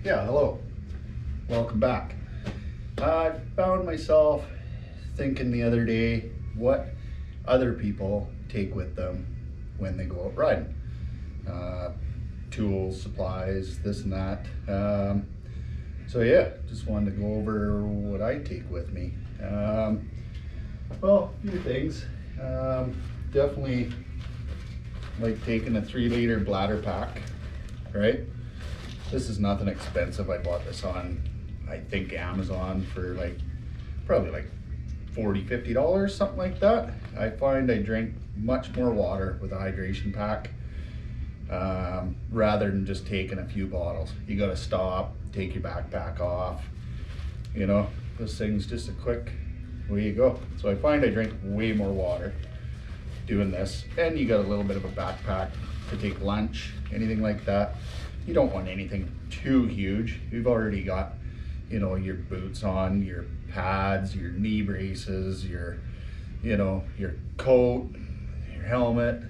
Yeah, hello. Welcome back. I found myself thinking the other day what other people take with them when they go out riding. Tools, supplies, this and that. So yeah, just wanted to go over what I take with me. Well, a few things. Definitely like taking a 3-liter bladder pack, right? This is nothing expensive. I bought this on, I think, Amazon for probably like $40–50, something like that. I find I drink much more water with a hydration pack rather than just taking a few bottles. You got to stop, take your backpack off. You know, this thing's just a quick, way you go. So I find I drink way more water doing this. And you got a little bit of a backpack to take lunch, anything like that. You don't want anything too huge. You've already got, you know, your boots on, your pads, your knee braces, your coat, your helmet.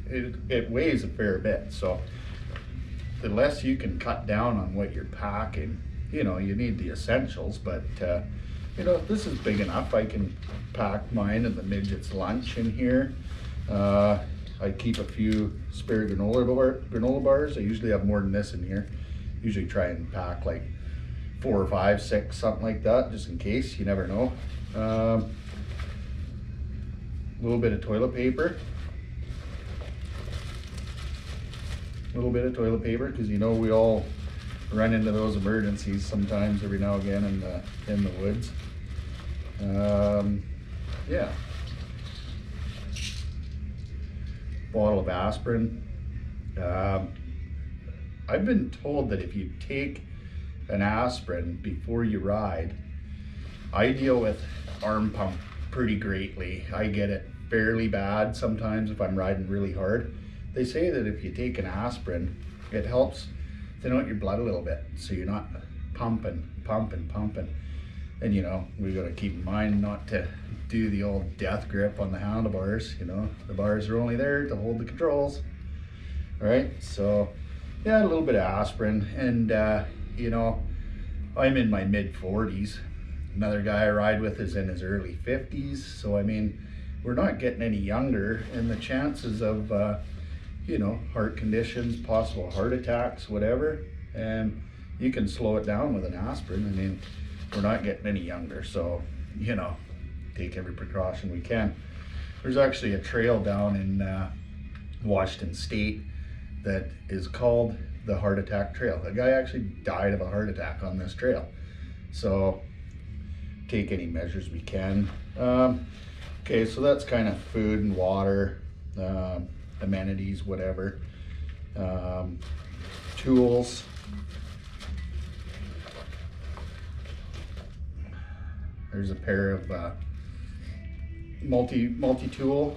It weighs a fair bit. So the less you can cut down on what you're packing, you know, you need the essentials, but you know, this is big enough. I can pack mine and the midget's lunch in here. I keep a few spare granola bars. I usually have more than this in here. Usually try and pack like 4 or 5, 6, something like that, just in case. You never know. A little bit of toilet paper. A little bit of toilet paper, because you know we all run into those emergencies sometimes every now and again in the woods. Yeah. Bottle of aspirin. I've been told that if you take an aspirin before you ride, I deal with arm pump pretty greatly. I get it fairly bad sometimes if I'm riding really hard. They say that if you take an aspirin, it helps thin out your blood a little bit, so you're not pumping. And you know, we got to keep in mind not to do the old death grip on the handlebars. You know, the bars are only there to hold the controls. All right, so yeah, a little bit of aspirin. And you know, I'm in my mid-40s. Another guy I ride with is in his early 50s. So I mean, we're not getting any younger, and the chances of you know, heart conditions, possible heart attacks, whatever, and you can slow it down with an aspirin. I mean, we're not getting any younger, so you know, take every precaution we can. There's actually a trail down in Washington State that is called the Heart Attack Trail. A guy actually died of a heart attack on this trail. So take any measures we can. Okay, so that's kind of food and water, amenities, whatever. Tools. There's a pair of multi-tool,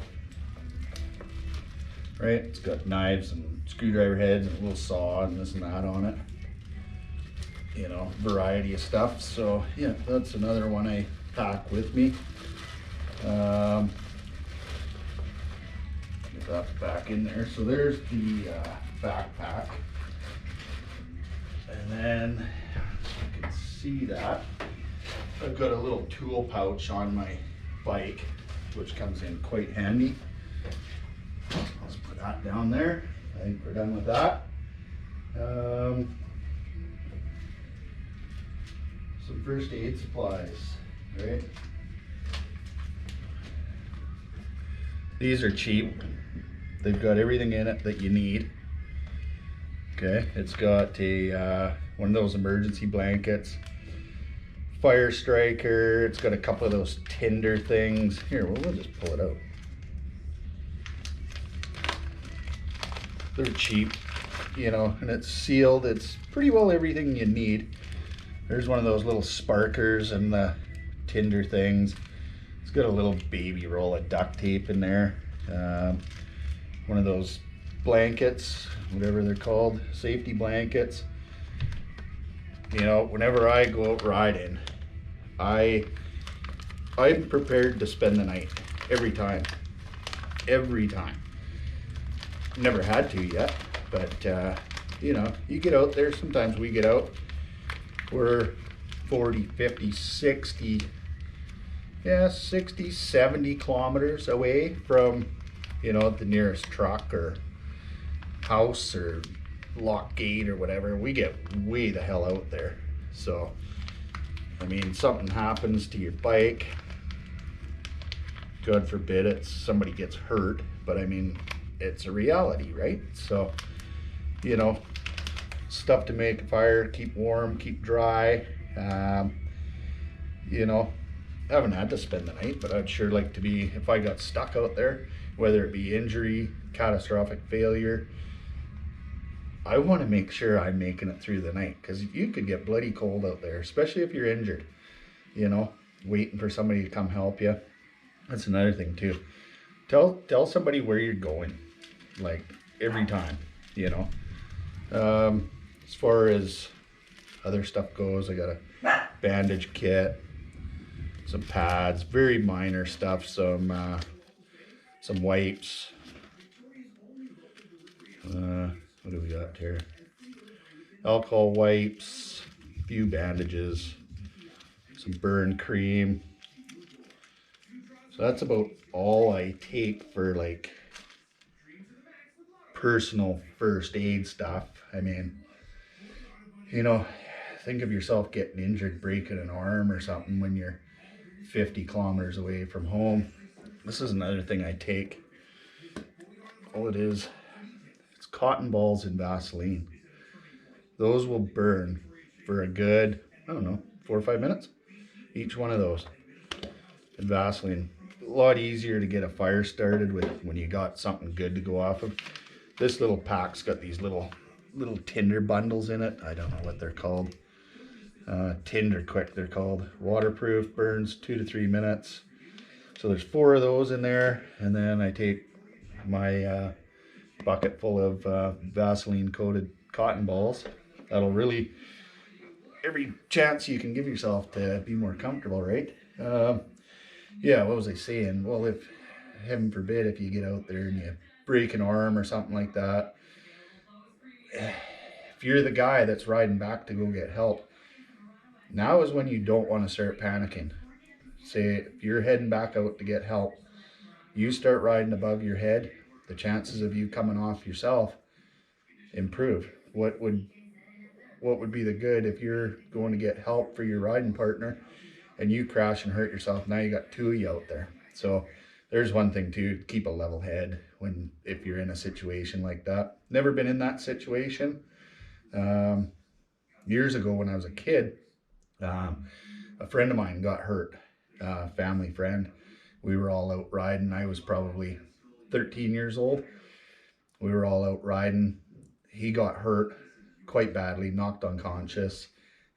right? It's got knives and screwdriver heads and a little saw and this and that on it. You know, variety of stuff. So yeah, that's another one I pack with me. Get that back in there. So there's the backpack. And then you can see that I've got a little tool pouch on my bike, which comes in quite handy. Let's put that down there. I think we're done with that. Some first aid supplies, right? These are cheap. They've got everything in it that you need. Okay, it's got a one of those emergency blankets, fire striker. It's got a couple of those tinder things. Here, we'll just pull it out. They're cheap, you know, and it's sealed. It's pretty well everything you need. There's one of those little sparkers and the tinder things. It's got a little baby roll of duct tape in there. One of those blankets, whatever they're called, safety blankets. You know, whenever I go out riding, I'm prepared to spend the night every time. Never had to yet, but you know, you get out there. Sometimes we get out, we're 40, 50, 60, yeah, 60, 70 kilometers away from, you know, the nearest truck or house or lock gate or whatever. We get way the hell out there. So, I mean, something happens to your bike, God forbid it's somebody gets hurt, but I mean, it's a reality, right? So, you know, stuff to make a fire, keep warm, keep dry. You know, I haven't had to spend the night, but I'd sure like to be, if I got stuck out there, whether it be injury, catastrophic failure, I want to make sure I'm making it through the night, because you could get bloody cold out there, especially if you're injured, you know, waiting for somebody to come help you. That's another thing too. Tell somebody where you're going, like every time, you know. As far as other stuff goes, I got a bandage kit, some pads, very minor stuff, some wipes. What do we got here? Alcohol wipes, a few bandages, some burn cream. So that's about all I take for like personal first aid stuff. I mean, you know, think of yourself getting injured, breaking an arm or something when you're 50 kilometers away from home. This is another thing I take. All it is, it's cotton balls and Vaseline. Those will burn for a good, I don't know, 4 or 5 minutes. Each one of those. And Vaseline, a lot easier to get a fire started with when you got something good to go off of. This little pack's got these little tinder bundles in it. I don't know what they're called. Tinder Quick they're called. Waterproof, burns 2 to 3 minutes. So there's 4 of those in there, and then I take my bucket full of Vaseline coated cotton balls. That'll really, every chance you can give yourself to be more comfortable, right? Yeah, what was I saying? Well, if, heaven forbid, if you get out there and you break an arm or something like that, if you're the guy that's riding back to go get help, now is when you don't want to start panicking. Say, if you're heading back out to get help, you start riding above your head, the chances of you coming off yourself improve. What would be the good if you're going to get help for your riding partner and you crash and hurt yourself? Now you got 2 of you out there. So there's one thing too, keep a level head if you're in a situation like that. Never been in that situation. Years ago when I was a kid, a friend of mine got hurt, family friend. We were all out riding. I was probably 13 years old. We were all out riding. He got hurt quite badly, knocked unconscious.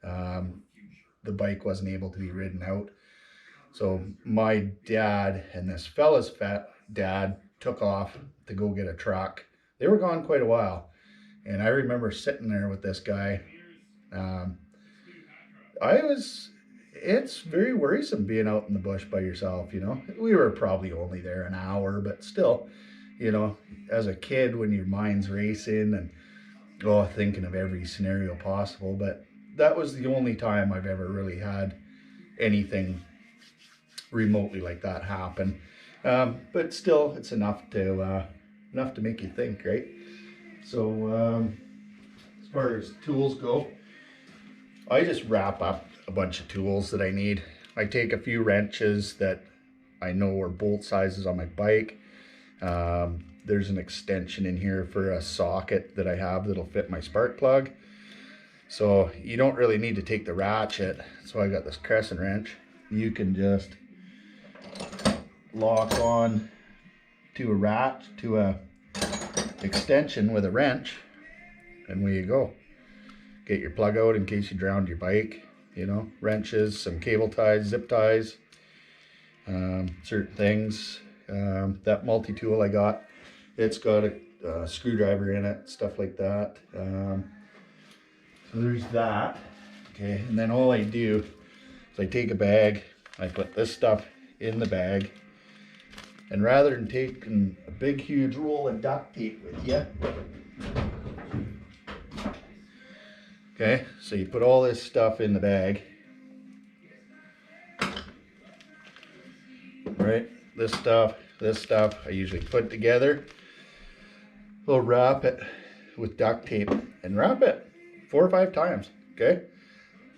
The bike wasn't able to be ridden out. So my dad and this fella's dad took off to go get a truck. They were gone quite a while. And I remember sitting there with this guy. It's very worrisome being out in the bush by yourself, you know. We were probably only there an hour, but still, you know, as a kid when your mind's racing and thinking of every scenario possible. But that was the only time I've ever really had anything remotely like that happen. But still, it's enough to make you think, right? So as far as tools go, I just wrap up a bunch of tools that I need. I take a few wrenches that I know are bolt sizes on my bike. There's an extension in here for a socket that I have that'll fit my spark plug. So you don't really need to take the ratchet. So I got this crescent wrench. You can just lock on to a extension with a wrench, and away you go. Get your plug out in case you drowned your bike. You know, wrenches, some cable ties, zip ties, certain things. That multi-tool I got, it's got a screwdriver in it, stuff like that. So there's that. Okay, and then all I do is I take a bag, I put this stuff in the bag, and rather than taking a big huge roll of duct tape with you, Okay, so you put all this stuff in the bag. Right, this stuff, I usually put together. We'll wrap it with duct tape and wrap it 4 or 5 times, okay?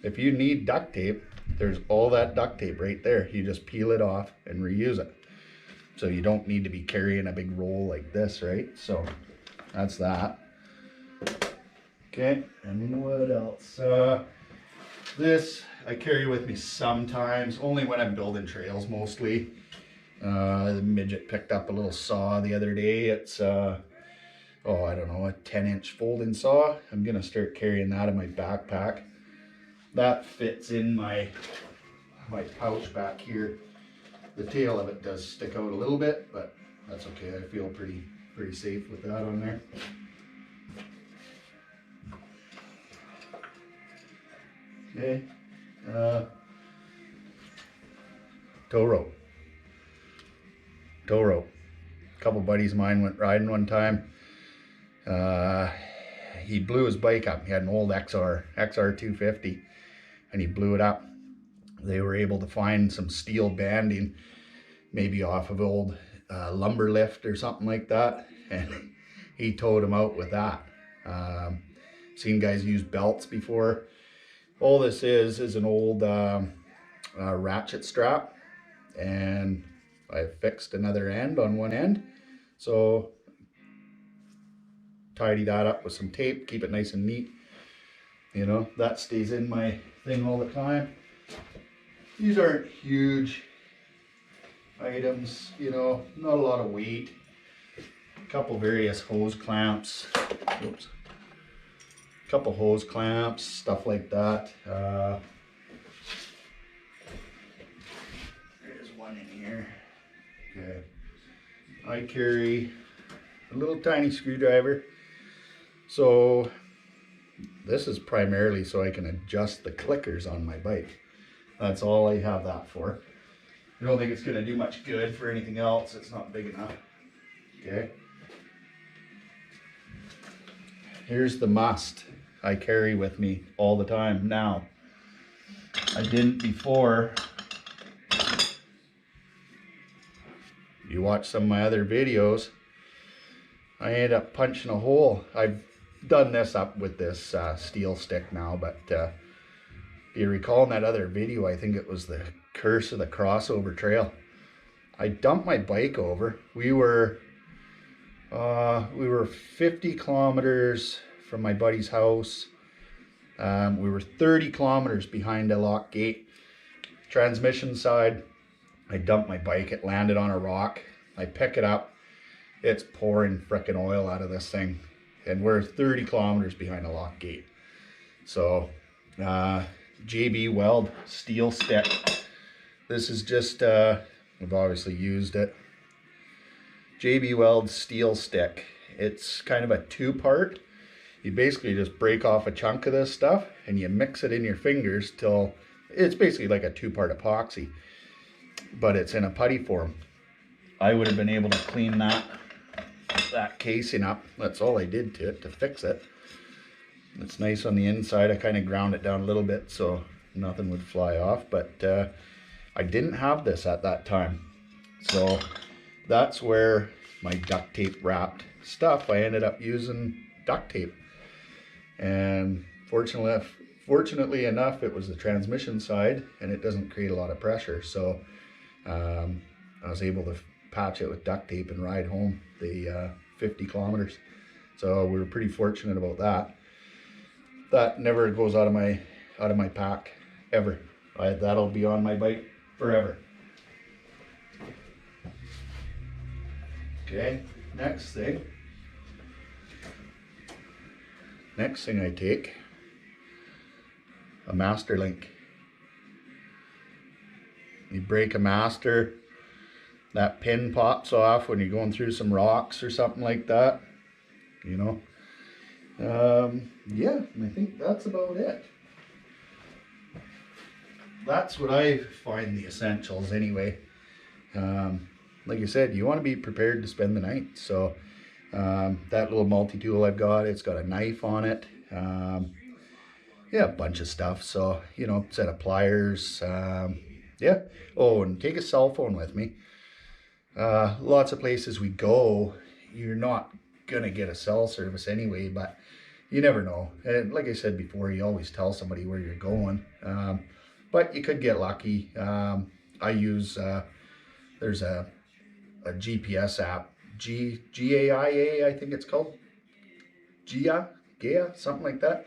If you need duct tape, there's all that duct tape right there. You just peel it off and reuse it. So you don't need to be carrying a big roll like this, right? So that's that. Okay, and what else? This I carry with me sometimes, only when I'm building trails mostly. The midget picked up a little saw the other day. It's oh, I don't know, a 10-inch folding saw. I'm gonna start carrying that in my backpack. That fits in my pouch back here. The tail of it does stick out a little bit, but that's okay. I feel pretty safe with that on there. Okay, tow rope. A couple buddies of mine went riding one time. He blew his bike up. He had an old XR 250, and he blew it up. They were able to find some steel banding, maybe off of old lumber lift or something like that, and he towed him out with that. Seen guys use belts before. All this is an old ratchet strap, and I fixed another end on one end, so tidy that up with some tape, keep it nice and neat. You know, that stays in my thing all the time. These aren't huge items, you know, not a lot of weight. A couple various hose clamps. Oops. A couple hose clamps, stuff like that. There's one in here. Okay. I carry a little tiny screwdriver. So this is primarily so I can adjust the clickers on my bike. That's all I have that for. I don't think it's going to do much good for anything else. It's not big enough. Okay. Here's the must I carry with me all the time now. I didn't before. You watch some of my other videos, I ended up punching a hole. I've done this up with this steel stick now, but if you recall in that other video, I think it was the curse of the crossover trail. I dumped my bike over. We were 50 kilometers from my buddy's house. We were 30 kilometers behind a lock gate. Transmission side, I dumped my bike. It landed on a rock. I pick it up. It's pouring frickin' oil out of this thing. And we're 30 kilometers behind a lock gate. So, JB Weld steel stick. This is just, we've obviously used it. JB Weld steel stick. It's kind of a 2-part. You basically just break off a chunk of this stuff and you mix it in your fingers till it's basically like a 2-part epoxy, but it's in a putty form. I would have been able to clean that casing up. That's all I did to it to fix it. It's nice on the inside. I kind of ground it down a little bit so nothing would fly off, but I didn't have this at that time. So that's where my duct tape wrapped stuff, I ended up using duct tape. And fortunately enough, it was the transmission side and it doesn't create a lot of pressure. So I was able to patch it with duct tape and ride home the 50 kilometers. So we were pretty fortunate about that. That never goes out of my pack ever. That'll be on my bike forever. Okay, next thing I take a master link. You break a master, that pin pops off when you're going through some rocks or something like that, you know. Yeah, and I think that's about it. That's what I find the essentials anyway. Like I said, you want to be prepared to spend the night. So that little multi-tool I've got, it's got a knife on it. yeah, a bunch of stuff. So, you know, set of pliers, yeah. Oh, and take a cell phone with me. Lots of places we go, you're not gonna get a cell service anyway, but you never know. And like I said before, you always tell somebody where you're going. But you could get lucky. I use, there's a GPS app, GAIA, I think it's called. Gaia, something like that.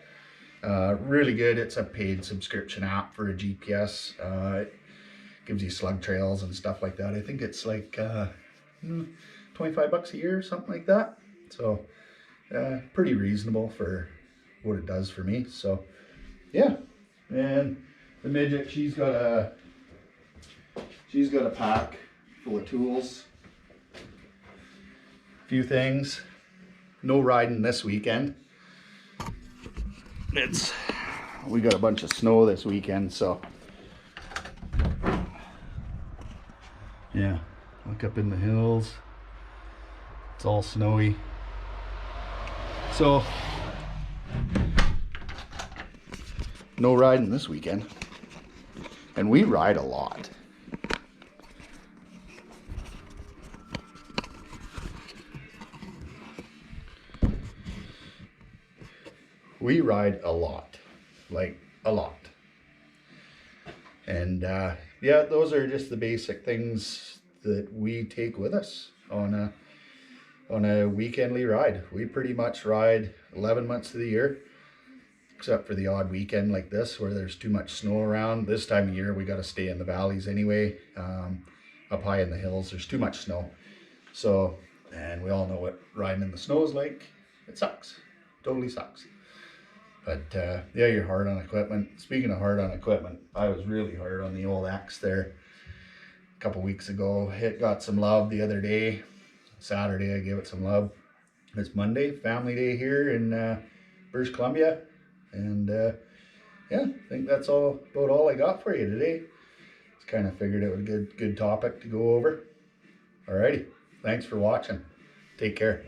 Really good. It's a paid subscription app for a GPS. It gives you slug trails and stuff like that. I think it's like 25 bucks a year, something like that. So pretty reasonable for what it does for me. So yeah. And the midget, she's got a pack full of tools, a few things. No riding this weekend. We got a bunch of snow this weekend, so yeah, look up in the hills, it's all snowy. So no riding this weekend, and we ride a lot. We ride a lot, like a lot. And yeah, those are just the basic things that we take with us on a weekendly ride. We pretty much ride 11 months of the year, except for the odd weekend like this where there's too much snow around. This time of year we got to stay in the valleys anyway. Up high in the hills there's too much snow. So, and we all know what riding in the snow is like. It sucks, totally sucks. But yeah, you're hard on equipment. Speaking of hard on equipment, I was really hard on the old X there a couple weeks ago. It got some love the other day. Saturday I gave it some love. It's Monday, family day here in British Columbia. And yeah, I think that's about all I got for you today. Just kind of figured it was a good topic to go over. Alrighty, thanks for watching. Take care.